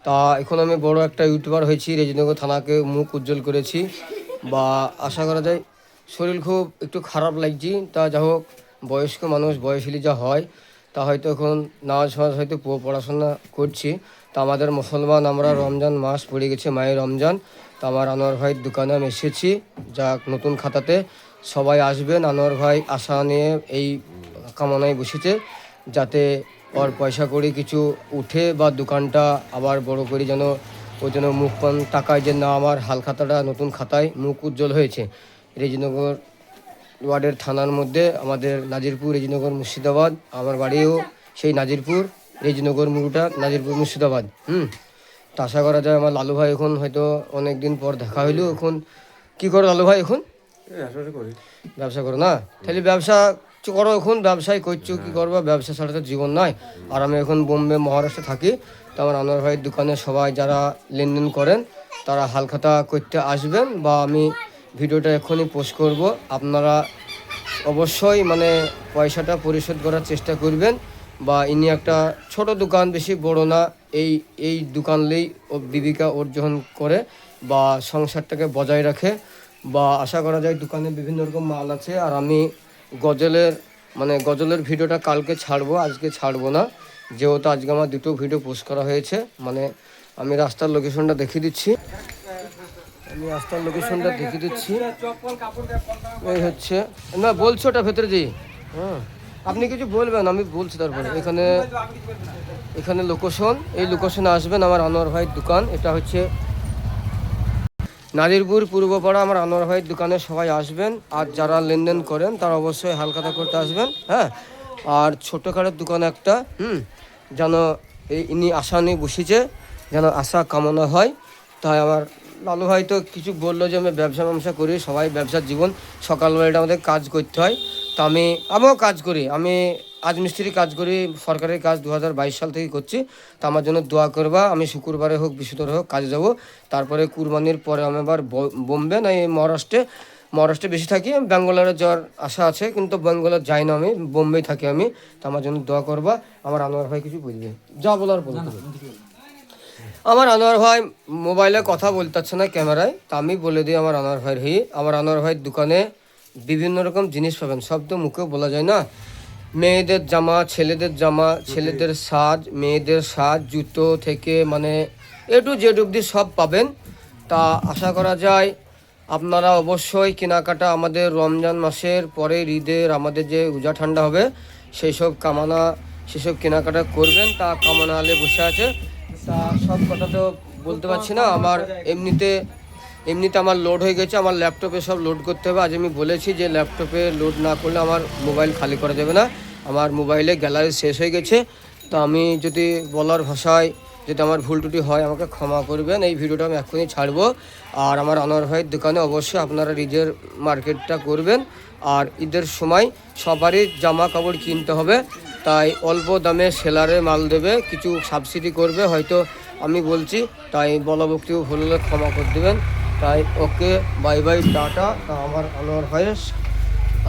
তা এখন আমি বড় একটা ইউটিউবার হয়েছি, রেজিনগর থানাকে মুখ উজ্জ্বল করেছি। বা আশা করা যায় শরীর খুব একটু খারাপ লাগছে। তা যা হোক, বয়স্ক মানুষ বয়সী যা হয় তা হয়তো এখন নামাজ ফাজ হয়তো পড়াশোনা করছি। তা আমাদের মুসলমান আমরা রমজান মাস পড়ে গেছে, মায়ের রমজান। তা আমার আনোয়ার ভাইয়ের দোকানে আমি এসেছি, যাক নতুন খাতাতে সবাই আসবেন। আনোয়ার ভাই আশা নিয়ে এই কামনায় বসেছে যাতে ওর পয়সা করে কিছু উঠে বা দোকানটা আবার বড় করি, যেন ওই জন্য মুখ পান টাকায় যে না আমার হাল খাতাটা নতুন খাতায় মুখ উজ্জ্বল হয়েছে। রেজিনগর ওয়ার্ডের থানার মধ্যে আমাদের নাজিরপুর, রেজিনগর মুর্শিদাবাদ। আমার বাড়িও সেই নাজিরপুর, রেজিনগর মুরুটা নাজিরপুর মুর্শিদাবাদ। তা আশা করা যায় আমার লালু ভাই এখন হয়তো অনেক দিন পর দেখা হইলো। এখন কি করো লালু ভাই? এখন ব্যবসা করো না? তাহলে ব্যবসা করো, এখন ব্যবসায় করছো, কি করবো? ব্যবসা ছাড়া তো জীবন নয়। আর আমি এখন বোম্বে মহারাষ্ট্রে থাকি। তো আমার আনোয়ার ভাইয়ের দোকানে সবাই যারা লেনদেন করেন তারা হালখাতা করতে আসবেন, বা আমি ভিডিওটা এখনই পোস্ট করব। আপনারা অবশ্যই মানে পয়সাটা পরিশোধ করার চেষ্টা করবেন। বা ইনি একটা ছোট দোকান, বেশি বড় না, এই দোকানলেই ও জীবিকা অর্জন করে বা সংসারটাকে বজায় রাখে। বা আশা করা যায় দোকানে বিভিন্ন রকম মাল আছে। আর আমি গজলের ভিডিওটা কালকে ছাড়বো, আজকে ছাড়বো না, যেহেতু আজকে আমার দুটো ভিডিও পোস্ট করা হয়েছে। মানে আমি রাস্তার লোকেশনটা দেখিয়ে দিচ্ছি, এই হচ্ছে না বলছো ওটা ভেতরে যে হ্যাঁ আপনি কিছু বলবেন, আমি বলছি তারপরে। এখানে লোকেশন, এই লোকেশনে আসবেন। আমার আনোয়ার ভাইয়ের দোকান এটা হচ্ছে নাজিরপুর পূর্বপাড়া। আমার আনোয়ার ভাইয়ের দোকানে সবাই আসবেন। আর যারা লেনদেন করেন তারা অবশ্যই হালখাতা করতে আসবেন। হ্যাঁ, আর ছোটোখাটোর দোকান একটা যেন ইনি আশা নিয়ে বসেছে, যেন আশা কামনা হয়। তাই আমার লালু ভাই তো কিছু বললো যে আমি ব্যবসা করি, সবাই ব্যবসার জীবন, সকালবেলাটা আমাদের কাজ করতে হয়। তো আমিও কাজ করি, আমি রাজমিস্ত্রি কাজ করি, সরকারি কাজ 2022 সাল থেকে করছি। তো আমার জন্য দোয়া করবা, আমি শুক্রবারে হোক বৃহস্পতিবার হোক কাজে যাব। তারপরে কুরবানির পরে আমি আবার বোম্বে না এই মহারাষ্ট্রে বেশি থাকি। আমি ব্যাঙ্গালোরে যাওয়ার আশা আছে, কিন্তু ব্যাঙ্গালোর যাই না, আমি বোম্বেই থাকি আমি। তো আমার জন্য দোয়া করবা। আমার আনোয়ার ভাই কিছু বলবে, যা বলার বলতে। আমার আনোয়ার ভাই মোবাইলে কথা বলতে পারছে না ক্যামেরায়, তা আমি বলে দিই আমার আনোয়ার ভাইয়ের আমার আনোয়ার ভাইয়ের দোকানে বিভিন্ন রকম জিনিস পাবেন, সব তো মুখেও বলা যায় না। মেয়েদের জামা, ছেলেদের জামা, ছেলেদের সাজ, মেয়েদের সাজ, জুতো থেকে মানে এ টু জেড অবধি সব পাবেন। তা আশা করা যায় আপনারা অবশ্যই কেনাকাটা আমাদের রমজান মাসের পরে ঈদের আমাদের যে উজা ঠান্ডা হবে সেসব কেনাকাটা করবেন। তা কামনা আলে বসে আছে। তা সব কথা তো বলতে পারছি না। আমার এমনিতে আমার লোড হয়ে গেছে, আমার ল্যাপটপে সব লোড করতে হবে। আজ আমি বলেছি যে ল্যাপটপে লোড না করলে আমার মোবাইল খালি করা যাবে না। আমার মোবাইলে গ্যালারি শেষ হয়ে গেছে। তো আমি যদি বলার ভাষায় যদি আমার ভুল ত্রুটি হয় আমাকে ক্ষমা করবেন। এই ভিডিওটা আমি এখনই ছাড়বো। আর আমার আনোয়ার ভাইয়ের দোকানে অবশ্যই আপনারা ঈদের মার্কেটটা করবেন। আর ঈদের সময় সবারই জামা কাপড় কিনতে হবে, তাই অল্প দামে সেলারে মাল দেবে, কিছু সাবসিডি করবে হয়তো, আমি বলছি। তাই বলবক্তিও ভুল হলে ক্ষমা করে দেবেন। তাই ওকে, বাই বাই, টাটা। আমার আনোয়ার ভাইয়ের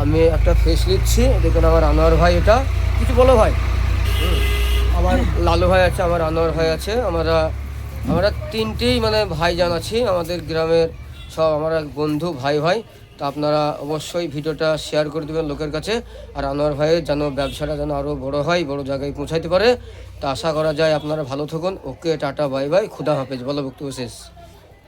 আমি একটা ফেস নিচ্ছি, দেখুন আমার আনোয়ার ভাই। এটা কিছু বলো ভাই। আমার লালু ভাই আছে, আমার আনোয়ার ভাই আছে, আমরা তিনটেই মানে ভাইজান আছি আমাদের গ্রামের, সব আমরা বন্ধু ভাই। তো আপনারা অবশ্যই ভিডিওটা শেয়ার করে দেবেন লোকের কাছে। আর আনোয়ার ভাইয়ের যেন ব্যবসাটা যেন আরও বড় হয়, বড় জায়গায় পৌঁছাইতে পারে। তা আশা করা যায় আপনারা ভালো থাকুন। ওকে, টাটা, বাই বাই, খুদা হাফেজ। বলো বক্তব্য শেষ।